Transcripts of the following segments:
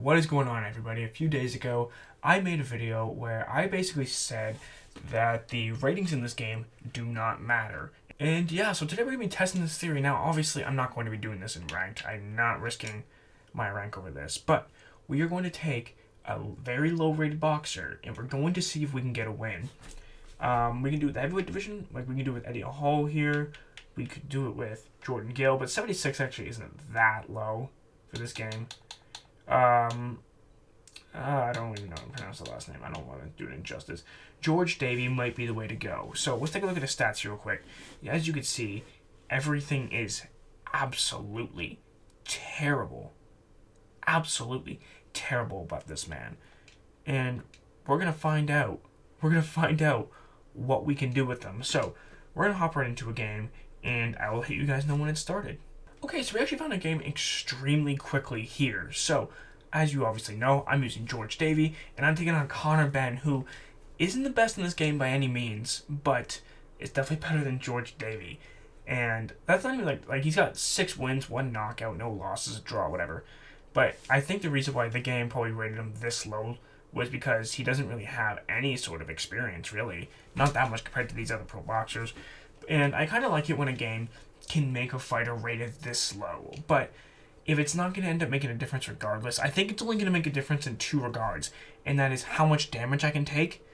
What is going on, everybody? A few days ago, I made a video where I basically said that the ratings in this game do not matter. And yeah, so today we're going to be testing this theory. Now, obviously, I'm not going to be doing this in ranked. I'm not risking my rank over this. But we are going to take a very low-rated boxer, and we're going to see if we can get a win. We can do it with the heavyweight division. Like, we can do it with Eddie Hall here. We could do it with Jordan Gill. But 76 actually isn't that low for this game. I don't even know how to pronounce the last name. I don't want to do it injustice. George Davey might be the way to go. So let's take a look at the stats here real quick. As you can see, everything is absolutely terrible. Absolutely terrible about this man. And we're going to find out. We're going to find out what we can do with them. So we're going to hop right into a game, and I will let you guys know when it started. Okay, so we actually found a game extremely quickly here. So, as you obviously know, I'm using George Davey, and I'm taking on Connor Ben, who isn't the best in this game by any means, but is definitely better than George Davey. And that's not even like he's got 6 wins, 1 knockout, no losses, a draw, whatever. But I think the reason why the game probably rated him this low was because he doesn't really have any sort of experience, really. Not that much compared to these other pro boxers. And I kind of like it when a game can make a fighter rated this low. But if it's not going to end up making a difference regardless, I think it's only going to make a difference in 2 regards. And that is how much damage I can take.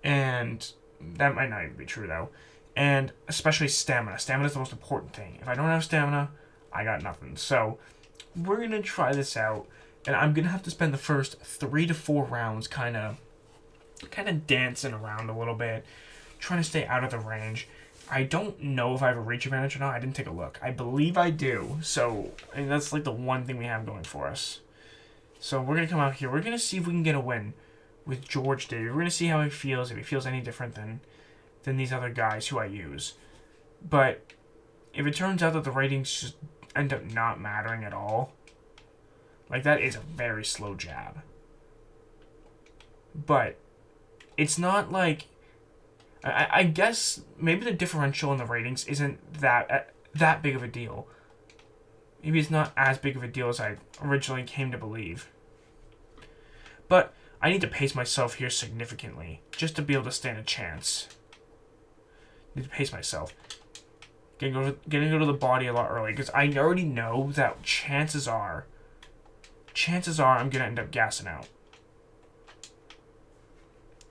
And that might not even be true, though. And especially stamina. Stamina is the most important thing. If I don't have stamina, I got nothing. So we're going to try this out. And I'm going to have to spend the first 3 to 4 rounds kind of dancing around a little bit. Trying to stay out of the range. I don't know if I have a reach advantage or not. I didn't take a look. I believe I do. So, and that's like the one thing we have going for us. So we're going to come out here. We're going to see if we can get a win with George Davey. We're going to see how he feels, if he feels any different than these other guys who I use. But if it turns out that the ratings just end up not mattering at all, like that is a very slow jab. But it's not like... I guess maybe the differential in the ratings isn't that big of a deal. Maybe it's not as big of a deal as I originally came to believe. But I need to pace myself here significantly just to be able to stand a chance. I need to pace myself. Getting go to the body a lot early because I already know that chances are I'm gonna end up gassing out.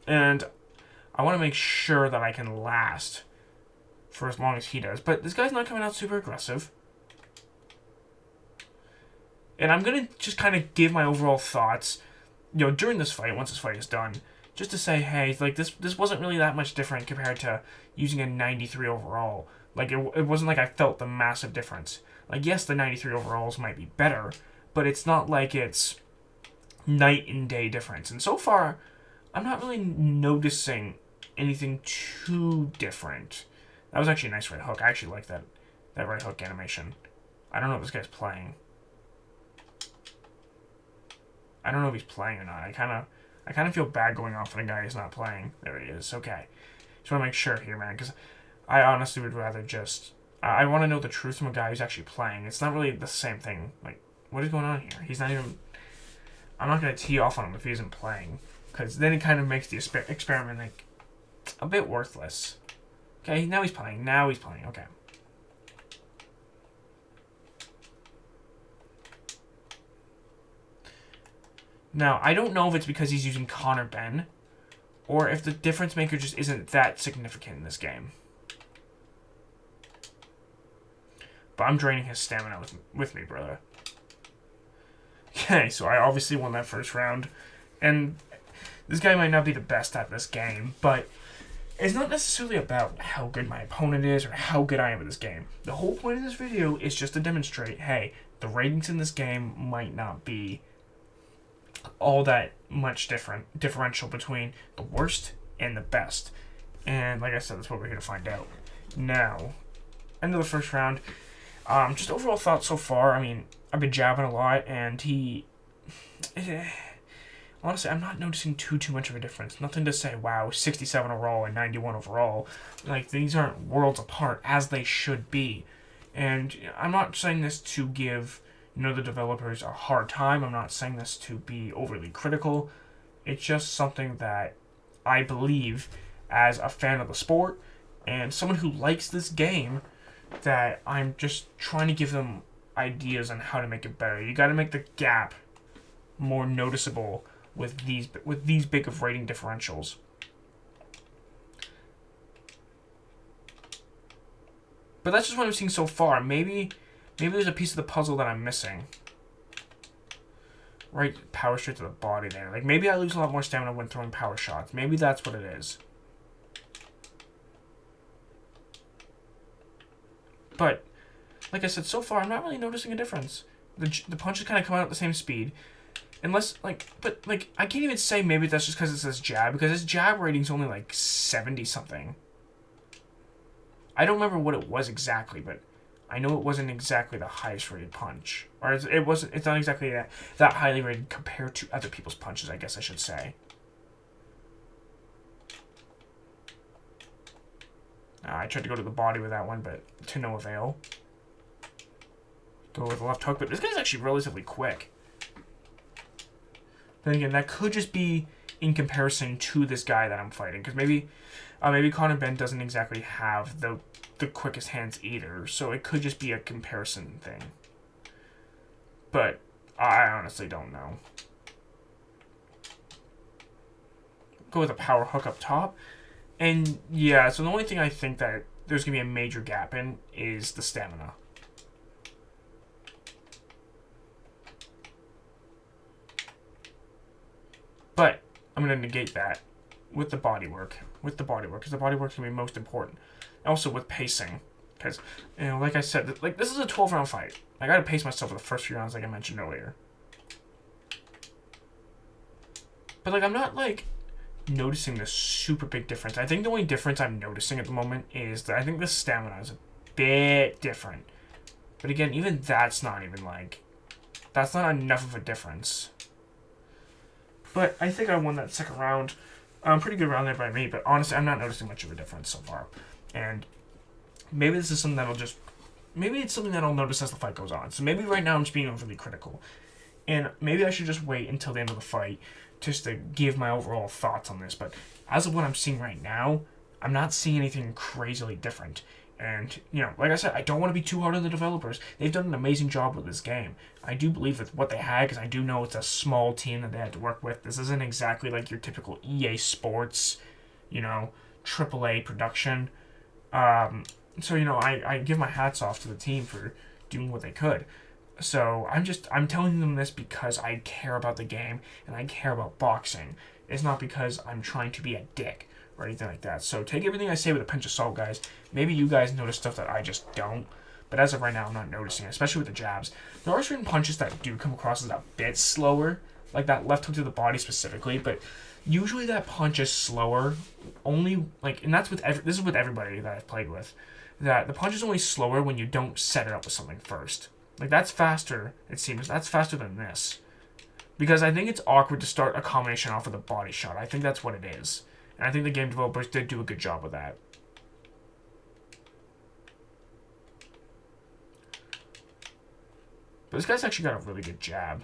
And I want to make sure that I can last for as long as he does. But this guy's not coming out super aggressive. And I'm going to just kind of give my overall thoughts, during this fight, once this fight is done, just to say, hey, like this wasn't really that much different compared to using a 93 overall. Like, it wasn't like I felt the massive difference. Like, yes, the 93 overalls might be better, but it's not like it's night and day difference. And so far, I'm not really noticing anything too different. That was actually a nice right hook. I actually like that right hook animation. I don't know if this guy's playing. I don't know if he's playing or not. I kind of feel bad going off on a guy who's not playing. There he is. Okay. Just want to make sure here, man, because I honestly would rather just... I want to know the truth from a guy who's actually playing. It's not really the same thing. Like, what is going on here? He's not even... I'm not going to tee off on him if he isn't playing, because then it kind of makes the experiment, like, a bit worthless. Okay, now he's playing. Okay. Now, I don't know if it's because he's using Connor Ben, or if the difference maker just isn't that significant in this game. But I'm draining his stamina with me, brother. Okay, so I obviously won that first round, and this guy might not be the best at this game, but it's not necessarily about how good my opponent is or how good I am at this game. The whole point of this video is just to demonstrate, hey, the ratings in this game might not be all that much differential between the worst and the best. And like I said, that's what we're here to find out. Now, end of the first round. Just overall thoughts so far. I mean, I've been jabbing a lot, and honestly, I'm not noticing too much of a difference. Nothing to say, wow, 67 overall and 91 overall. Like, these aren't worlds apart, as they should be. And I'm not saying this to give the developers a hard time. I'm not saying this to be overly critical. It's just something that I believe, as a fan of the sport and someone who likes this game, that I'm just trying to give them ideas on how to make it better. You got to make the gap more noticeable with these big of rating differentials. But that's just what I've seen so far. Maybe there's a piece of the puzzle that I'm missing. Right, power straight to the body there. Like, maybe I lose a lot more stamina when throwing power shots. Maybe that's what it is. But, like I said, so far, I'm not really noticing a difference. The punches kind of come out at the same speed. Unless, I can't even say maybe that's just because it says jab, because his jab rating's only, 70-something. I don't remember what it was exactly, but I know it wasn't exactly the highest rated punch. Or it's not exactly that highly rated compared to other people's punches, I guess I should say. I tried to go to the body with that one, but to no avail. Go with the left hook, but this guy's actually relatively quick. Then again, that could just be in comparison to this guy that I'm fighting, because maybe Conor Benn doesn't exactly have the quickest hands either, so it could just be a comparison thing. But I honestly don't know. Go with a power hook up top. And yeah, so the only thing I think that there's going to be a major gap in is the stamina. But I'm going to negate that with the bodywork. Because the bodywork's going to be most important. Also with pacing. Because, like I said, this is a 12-round fight. I got to pace myself for the first few rounds, like I mentioned earlier. But, I'm not, noticing this super big difference. I think the only difference I'm noticing at the moment is that I think the stamina is a bit different. But again, even that's not even, that's not enough of a difference. But I think I won that second round. Pretty good round there by me, but honestly, I'm not noticing much of a difference so far. And maybe this is something maybe it's something that I'll notice as the fight goes on. So maybe right now I'm just being overly critical. And maybe I should just wait until the end of the fight just to give my overall thoughts on this. But as of what I'm seeing right now, I'm not seeing anything crazily different. And, like I said, I don't want to be too hard on the developers. They've done an amazing job with this game. I do believe with what they had, because I do know it's a small team that they had to work with. This isn't exactly like your typical EA Sports, AAA production. So, I give my hats off to the team for doing what they could. So, I'm telling them this because I care about the game and I care about boxing. It's not because I'm trying to be a dick or anything like that. So take everything I say with a pinch of salt, guys. Maybe you guys notice stuff that I just don't. But as of right now, I'm not noticing it, especially with the jabs. There are certain punches that do come across as a bit slower, like that left hook to the body specifically, but usually that punch is slower only, and that's with this is with everybody that I've played with, that the punch is only slower when you don't set it up with something first. That's faster, it seems. That's faster than this. Because I think it's awkward to start a combination off with a body shot. I think that's what it is. And I think the game developers did do a good job with that. But this guy's actually got a really good jab.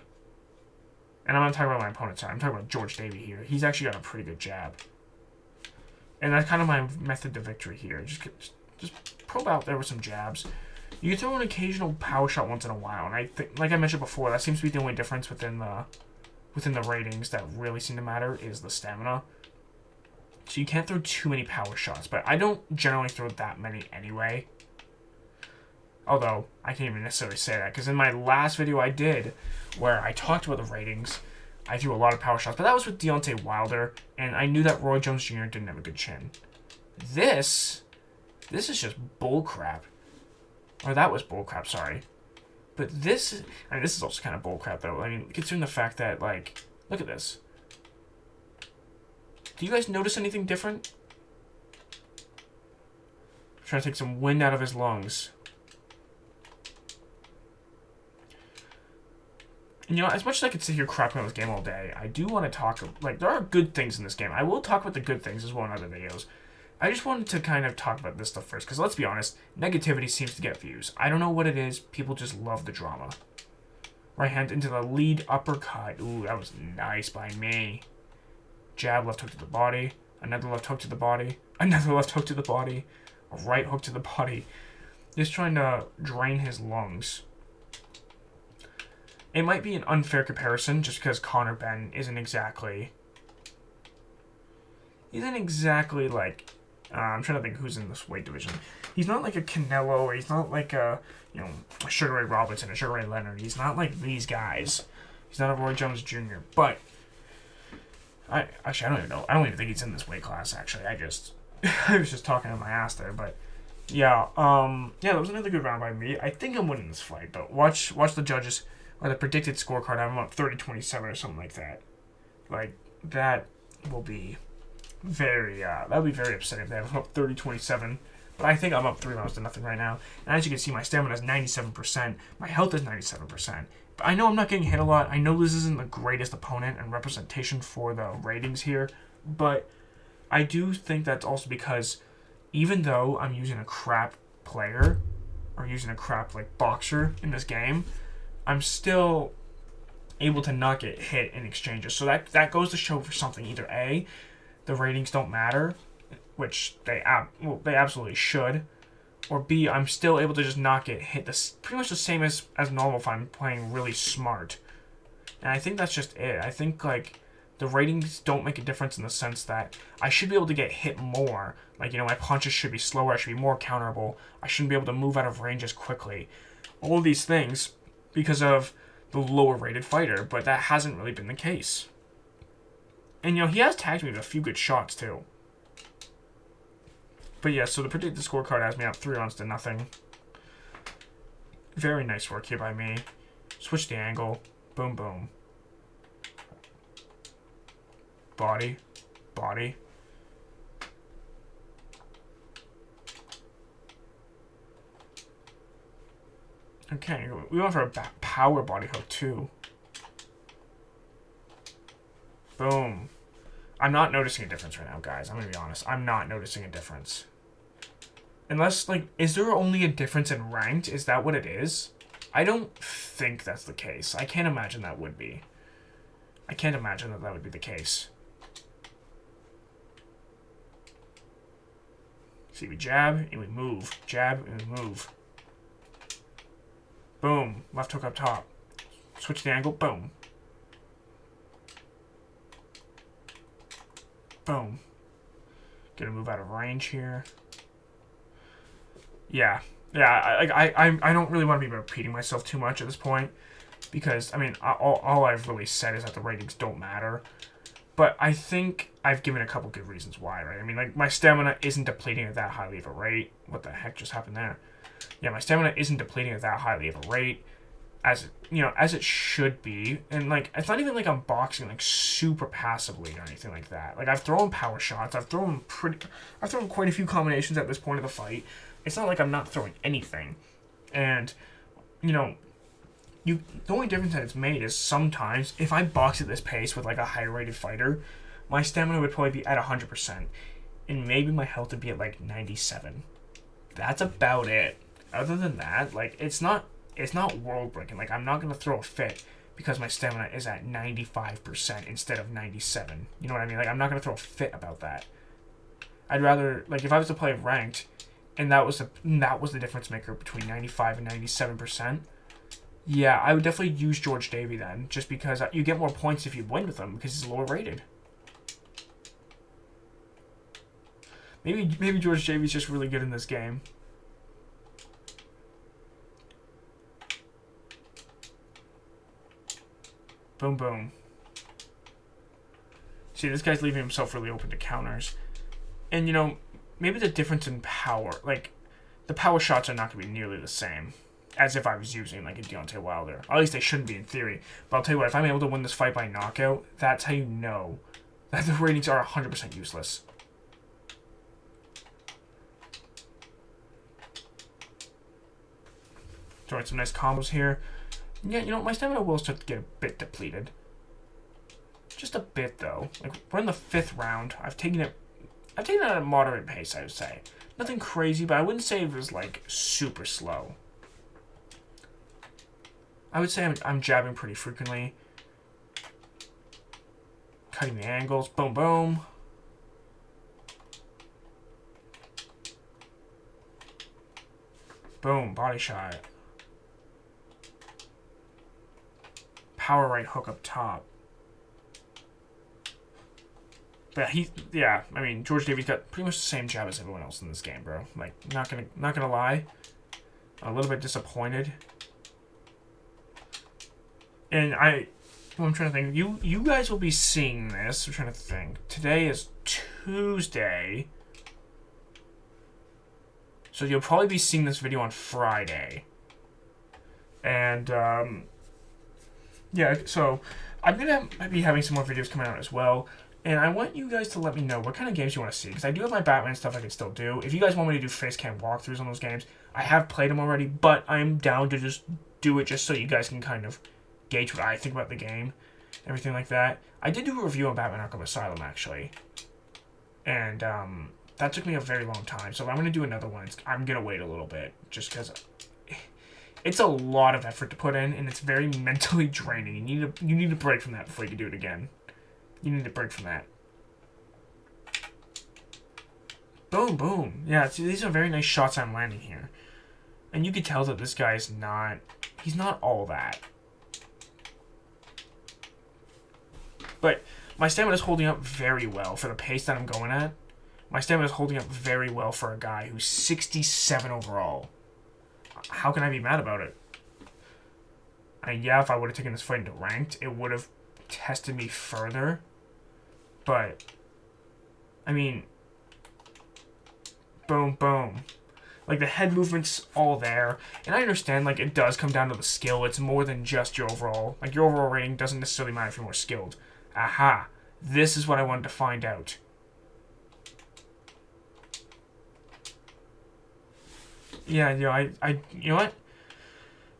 And I'm not talking about my opponent's side. I'm talking about George Davey here. He's actually got a pretty good jab. And that's kind of my method to victory here. Just probe out there with some jabs. You can throw an occasional power shot once in a while. And I think, like I mentioned before, that seems to be the only difference within the ratings that really seem to matter is the stamina. So you can't throw too many power shots, but I don't generally throw that many anyway. Although, I can't even necessarily say that, because in my last video I did, where I talked about the ratings, I threw a lot of power shots, but that was with Deontay Wilder, and I knew that Roy Jones Jr. didn't have a good chin. This is just bullcrap. Or that was bullcrap, sorry. But this is also kind of bullcrap, though. Considering the fact that, look at this. Do you guys notice anything different? I'm trying to take some wind out of his lungs. And as much as I could sit here crapping on this game all day, I do want to talk, there are good things in this game. I will talk about the good things as well in other videos. I just wanted to kind of talk about this stuff first, because let's be honest, negativity seems to get views. I don't know what it is, people just love the drama. Right hand into the lead uppercut. Ooh, that was nice by me. Jab, left hook to the body. Another left hook to the body. Another left hook to the body. A right hook to the body. Just trying to drain his lungs. It might be an unfair comparison just because Conor Benn isn't exactly like... I'm trying to think who's in this weight division. He's not like a Canelo, or he's not like a, you know, a Sugar Ray Robinson, a Sugar Ray Leonard. He's not like these guys. He's not a Roy Jones Jr. But I don't even know. I don't even think he's in this weight class. Actually, I was just talking on my ass there. But yeah, that was another good round by me. I think I'm winning this fight. But watch the judges or the predicted scorecard. I'm up 30-27 or something like that. Like that will be very that'll be very upsetting if they have up 30-27. But I think I'm up 3-0 right now. And as you can see, my stamina is 97%. My health is 97%. But I know I'm not getting hit a lot. I know this isn't the greatest opponent and representation for the ratings here. But I do think that's also because even though I'm using a crap player or using a crap like boxer in this game, I'm still able to not get hit in exchanges. So that goes to show for something. Either A, the ratings don't matter, which they absolutely should, or B, I'm still able to just not get hit. Pretty much the same as normal if I'm playing really smart. And I think that's just it. I think like the ratings don't make a difference in the sense that I should be able to get hit more. Like, you know, my punches should be slower. I should be more counterable. I shouldn't be able to move out of range as quickly. All of these things because of the lower rated fighter, but that hasn't really been the case. And, you know, he has tagged me with a few good shots, too. But, yeah, so the predicted scorecard has me up 3-0. Very nice work here by me. Switch the angle. Boom, boom. Body. Body. Okay, we went for a power body hook, too. Boom. I'm not noticing a difference right now, guys. I'm going to be honest. I'm not noticing a difference. Unless, like, is there only a difference in ranked? Is that what it is? I don't think that's the case. I can't imagine that would be. I can't imagine that would be the case. See, we jab and we move. Jab and we move. Boom. Left hook up top. Switch the angle. Boom. Boom. Gonna move out of range here. Yeah. I don't really want to be repeating myself too much at this point. Because, I mean, all I've really said is that the ratings don't matter. But I think I've given a couple good reasons why, right? I mean, like, my stamina isn't depleting at that highly of a rate. What the heck just happened there? Yeah, my stamina isn't depleting at that highly of a rate. As, you know, as it should be. And, like, it's not even like I'm boxing, like, super passively or anything like that. Like, I've thrown power shots. I've thrown quite a few combinations at this point of the fight. It's not like I'm not throwing anything. And, you know, the only difference that it's made is sometimes, if I box at this pace with, like, a high-rated fighter, my stamina would probably be at 100%. And maybe my health would be at, like, 97. That's about it. Other than that, like, it's not world-breaking. Like, I'm not going to throw a fit because my stamina is at 95% instead of 97. You know what I mean? Like, I'm not going to throw a fit about that. I'd rather, like, if I was to play ranked, and that was the difference maker between 95 and 97%, yeah, I would definitely use George Davey then, just because you get more points if you win with him, because he's lower rated. Maybe George Davey's just really good in this game. Boom, boom. See, this guy's leaving himself really open to counters. And, you know, maybe the difference in power, like, the power shots are not going to be nearly the same as if I was using, like, a Deontay Wilder. Or at least they shouldn't be in theory. But I'll tell you what, if I'm able to win this fight by knockout, that's how you know that the ratings are 100% useless. Throwing some nice combos here. Yeah, you know, my stamina will start to get a bit depleted. Just a bit, though. Like, we're in the 5th round. I've taken it at a moderate pace, I would say. Nothing crazy, but I wouldn't say it was, like, super slow. I would say I'm jabbing pretty frequently. Cutting the angles. Boom, boom. Boom, body shot. Power right hook up top. But yeah, I mean, George Davy's got pretty much the same jab as everyone else in this game, bro. Like, not gonna lie. I'm a little bit disappointed. And I'm trying to think. You guys will be seeing this. I'm trying to think. Today is Tuesday. So you'll probably be seeing this video on Friday. And, yeah, so I'm going to be having some more videos coming out as well. And I want you guys to let me know what kind of games you want to see. Because I do have my Batman stuff I can still do. If you guys want me to do face cam walkthroughs on those games, I have played them already. But I'm down to just do it just so you guys can kind of gauge what I think about the game. Everything like that. I did do a review on Batman Arkham Asylum, actually. And, that took me a very long time, so if I'm going to do another one, I'm going to wait a little bit, just because it's a lot of effort to put in, and it's very mentally draining. You need a break from that before you can do it again. You need a break from that. Boom, boom. Yeah, see, these are very nice shots I'm landing here. And you can tell that this guy is he's not all that. But my stamina is holding up very well for the pace that I'm going at. My stamina is holding up very well for a guy who's 67 overall. How can I be mad about it? And yeah, if I would have taken this fight into ranked, it would have tested me further. But, I mean, boom, boom. Like, the head movement's all there. And I understand, like, it does come down to the skill. It's more than just your overall. Like, your overall rating doesn't necessarily matter if you're more skilled. Aha. This is what I wanted to find out. Yeah, you know, you know what?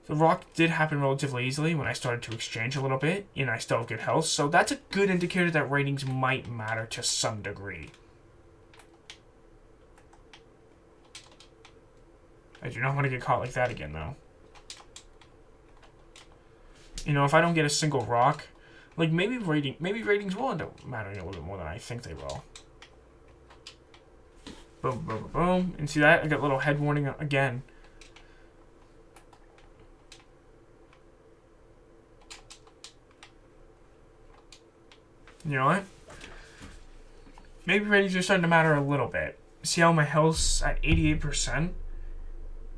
The Rock did happen relatively easily when I started to exchange a little bit, and I still have good health, so that's a good indicator that ratings might matter to some degree. I do not want to get caught like that again, though. You know, if I don't get a single rock, like, maybe ratings will end up mattering a little bit more than I think they will. Boom, boom, boom, boom. And see that? I got a little head warning again. You know what? Maybe ratings are starting to matter a little bit. See how my health's at 88%?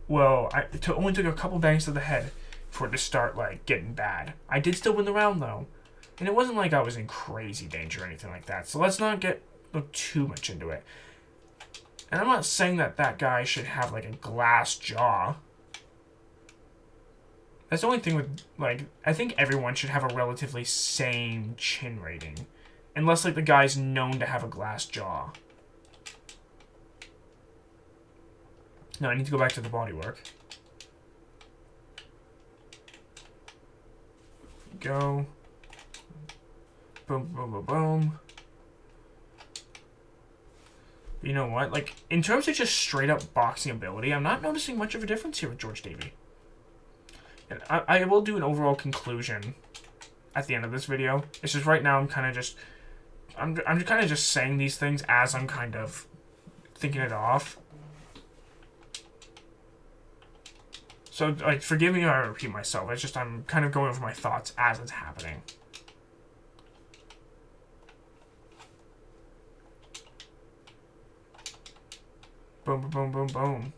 Well, it only took a couple bangs to the head for it to start, like, getting bad. I did still win the round, though. And it wasn't like I was in crazy danger or anything like that. So let's not look too much into it. And I'm not saying that that guy should have, like, a glass jaw. That's the only thing with, like, I think everyone should have a relatively same chin rating. Unless, like, the guy's known to have a glass jaw. No, I need to go back to the bodywork. Go. Boom, boom, boom, boom. You know what? Like, in terms of just straight-up boxing ability, I'm not noticing much of a difference here with George Davey. And I will do an overall conclusion at the end of this video. It's just right now I'm kind of just... I'm kind of just saying these things as I'm kind of thinking it off. So, like, forgive me if I repeat myself. It's just I'm kind of going over my thoughts as it's happening. Boom, boom, boom, boom, boom.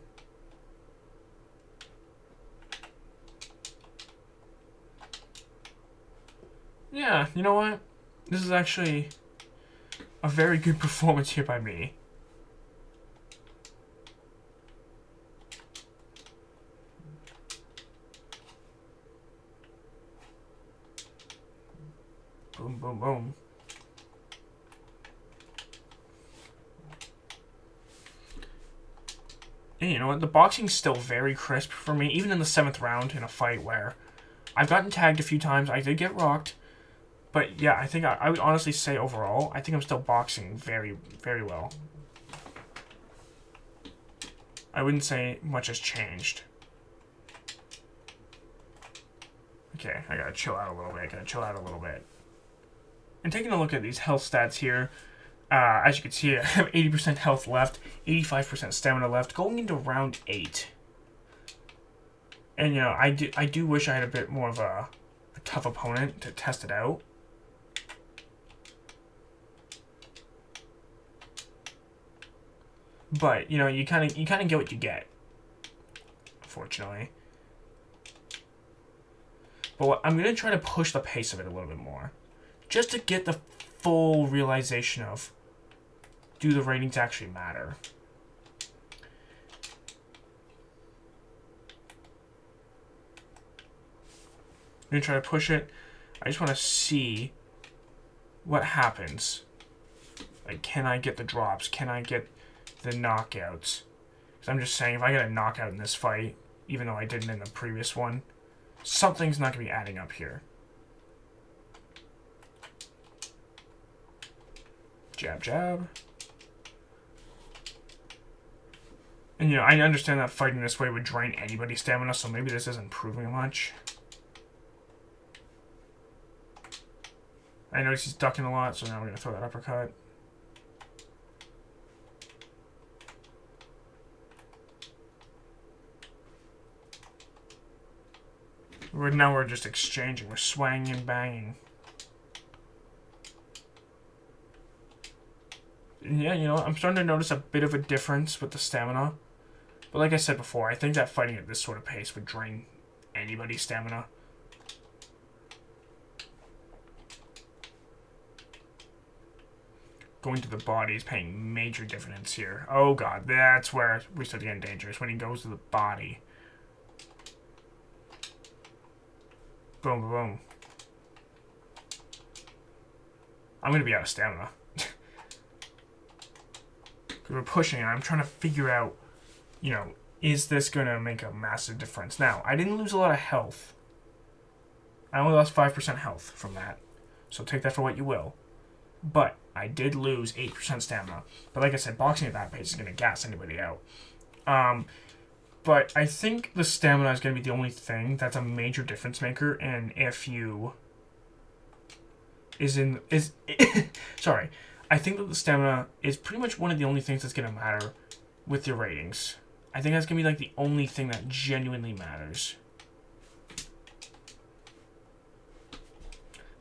Yeah, you know what? This is actually a very good performance here by me. Boom, boom, boom. And you know what? The boxing's still very crisp for me, even in the 7th round in a fight where I've gotten tagged a few times. I did get rocked. But yeah, I think I would honestly say overall, I think I'm still boxing very, very well. I wouldn't say much has changed. Okay, I gotta chill out a little bit. And taking a look at these health stats here, as you can see, I have 80% health left, 85% stamina left, going into round 8. And, you know, I do wish I had a bit more of a tough opponent to test it out. But, you know, you kind of get what you get, unfortunately. But I'm going to try to push the pace of it a little bit more, just to get the full realization of, do the ratings actually matter? I'm going to try to push it. I just want to see what happens. Like, can I get the drops? Can I get the knockouts? Because I'm just saying, if I get a knockout in this fight, even though I didn't in the previous one, something's not going to be adding up here. Jab, jab. And, you know, I understand that fighting this way would drain anybody's stamina, so maybe this isn't proving much. I notice he's ducking a lot, so now we're going to throw that uppercut. Now we're just exchanging. We're swanging and banging. And yeah, you know, I'm starting to notice a bit of a difference with the stamina. But like I said before, I think that fighting at this sort of pace would drain anybody's stamina. Going to the body is paying major dividends here. Oh god, that's where we start getting dangerous, when he goes to the body. Boom, boom, boom. I'm going to be out of stamina. Because we're pushing and I'm trying to figure out, you know, is this going to make a massive difference? Now, I didn't lose a lot of health. I only lost 5% health from that. So take that for what you will. But I did lose 8% stamina. But like I said, boxing at that pace is going to gas anybody out. But I think the stamina is going to be the only thing that's a major difference maker. And if you... Sorry. I think that the stamina is pretty much one of the only things that's going to matter with your ratings. I think that's going to be like the only thing that genuinely matters.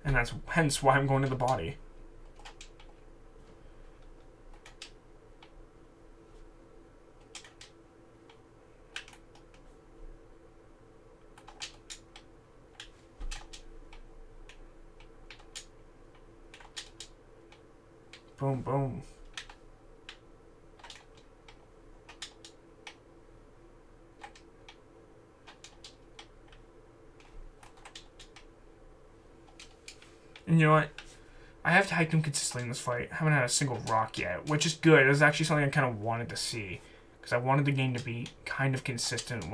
And that's hence why I'm going to the body. Boom, boom. And you know what? I have to hike him consistently in this fight. I haven't had a single rock yet, which is good. It was actually something I kind of wanted to see, because I wanted the game to be kind of consistent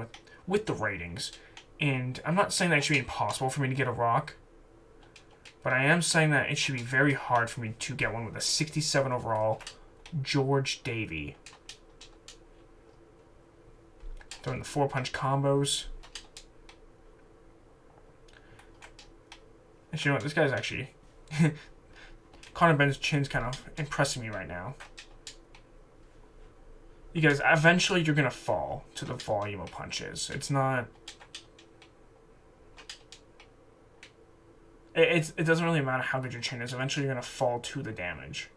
with the ratings. And I'm not saying that it should be impossible for me to get a rock, but I am saying that it should be very hard for me to get one with a 67 overall George Davey. Throwing the 4-punch combos. And you know what? This guy's actually... Conor Benn's chin's kind of impressing me right now. Because eventually you're going to fall to the volume of punches. It's not... It doesn't really matter how good your chin is. Eventually you're going to fall to the damage.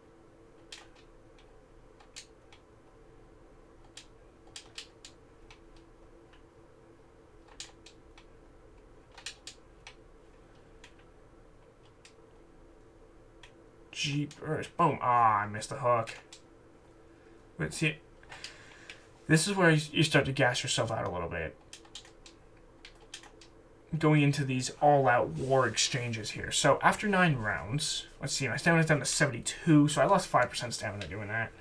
Jeepers. Boom. Ah, I missed the hook. But see, this is where you start to gas yourself out a little bit. Going into these all-out war exchanges here. So after 9 rounds, let's see, my stamina's down to 72, so I lost 5% stamina doing that.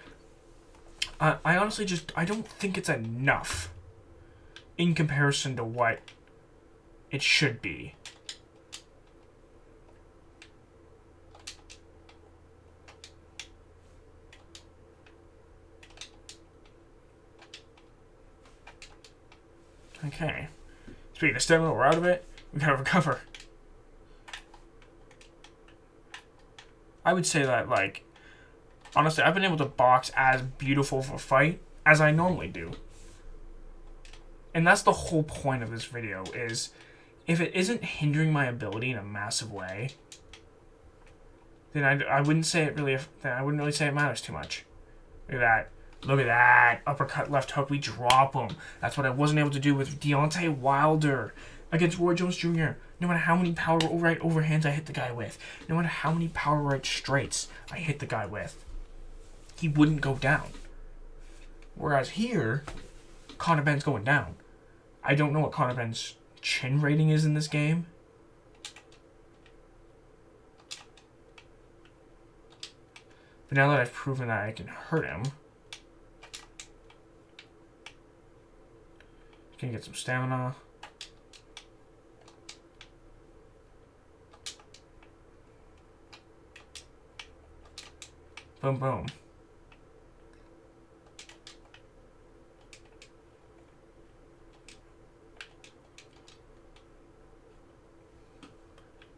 I honestly I don't think it's enough in comparison to what it should be. Okay. Speaking of stamina, we're out of it. We gotta recover. I would say that, like, honestly, I've been able to box as beautiful of a fight as I normally do. And that's the whole point of this video, is if it isn't hindering my ability in a massive way, then I wouldn't say it really, then I wouldn't really say it matters too much. Look at that. Look at that. Uppercut, left hook, we drop him. That's what I wasn't able to do with Deontay Wilder against Roy Jones Jr. No matter how many power right overhands I hit the guy with, no matter how many power right straights I hit the guy with, he wouldn't go down. Whereas here, Conor Benn's going down. I don't know what Conor Benn's chin rating is in this game. But now that I've proven that I can hurt him, can get some stamina. Boom, boom.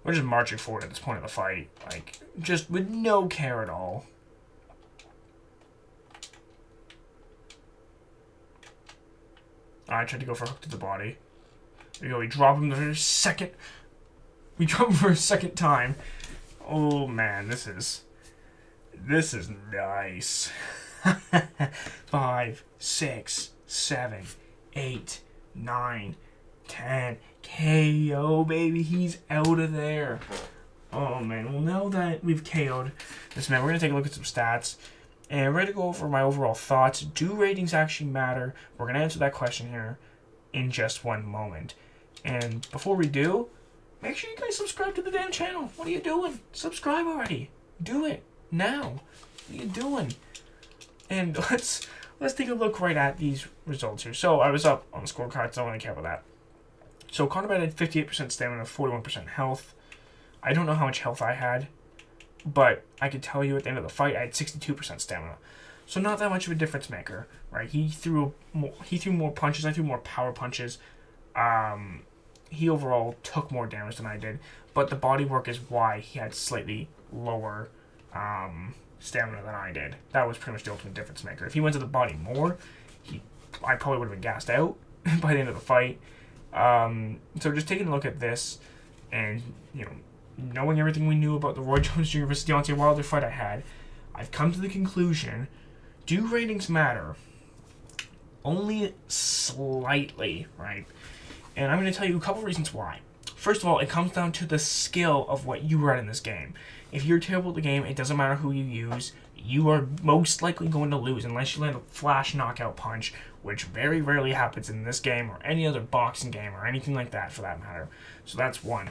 We're just marching forward at this point of the fight, like, just with no care at all. I tried to go for a hook to the body. There we go. We drop him the very second. We drop him for a second time. Oh man, this is nice. 5, 6, 7, 8, 9, 10. KO, baby. He's out of there. Oh man. Well, now that we've KO'd this man, we're gonna take a look at some stats. And we're going to go over my overall thoughts. Do ratings actually matter? We're going to answer that question here in just one moment. And before we do, make sure you guys subscribe to the damn channel. What are you doing? Subscribe already. Do it now. What are you doing? And let's take a look right at these results here. So I was up on the scorecard, so I don't really care about that. So Conor Benn had 58% stamina, 41% health. I don't know how much health I had, but I could tell you at the end of the fight, I had 62% stamina. So not that much of a difference maker, right? He threw more punches. I threw more power punches. He overall took more damage than I did. But the body work is why he had slightly lower stamina than I did. That was pretty much the ultimate difference maker. If he went to the body more, I probably would have been gassed out by the end of the fight. So just taking a look at this and, you know, knowing everything we knew about the Roy Jones Jr. versus Deontay Wilder fight I had, I've come to the conclusion, do ratings matter? Only slightly, right? And I'm going to tell you a couple reasons why. First of all, it comes down to the skill of what you are in this game. If you're terrible at the game, it doesn't matter who you use, you are most likely going to lose unless you land a flash knockout punch, which very rarely happens in this game or any other boxing game or anything like that for that matter. So that's one.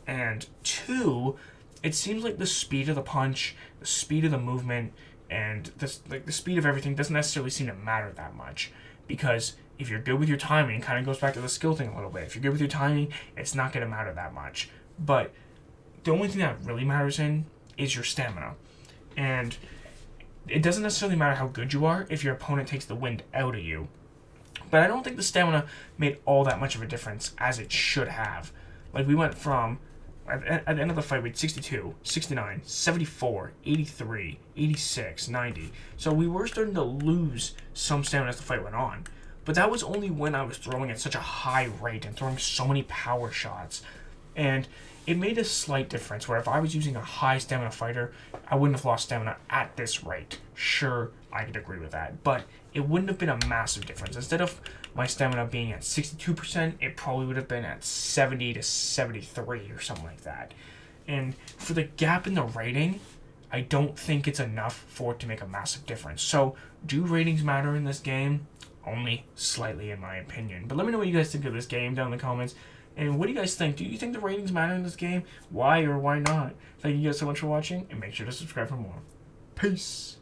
And two, it seems like the speed of the punch, the speed of the movement, and the speed of everything doesn't necessarily seem to matter that much. Because if you're good with your timing, it kind of goes back to the skill thing a little bit. If you're good with your timing, it's not going to matter that much. But the only thing that really matters is your stamina. And it doesn't necessarily matter how good you are if your opponent takes the wind out of you. But I don't think the stamina made all that much of a difference as it should have. Like, we went from, at the end of the fight, we had 62, 69, 74, 83, 86, 90. So we were starting to lose some stamina as the fight went on. But that was only when I was throwing at such a high rate and throwing so many power shots. And it made a slight difference where if I was using a high stamina fighter, I wouldn't have lost stamina at this rate. Sure, I could agree with that. But it wouldn't have been a massive difference. Instead of my stamina being at 62%, it probably would have been at 70 to 73 or something like that. And for the gap in the rating, I don't think it's enough for it to make a massive difference. So, do ratings matter in this game? Only slightly, in my opinion. But let me know what you guys think of this game down in the comments. And what do you guys think? Do you think the ratings matter in this game? Why or why not? Thank you guys so much for watching, and make sure to subscribe for more. Peace!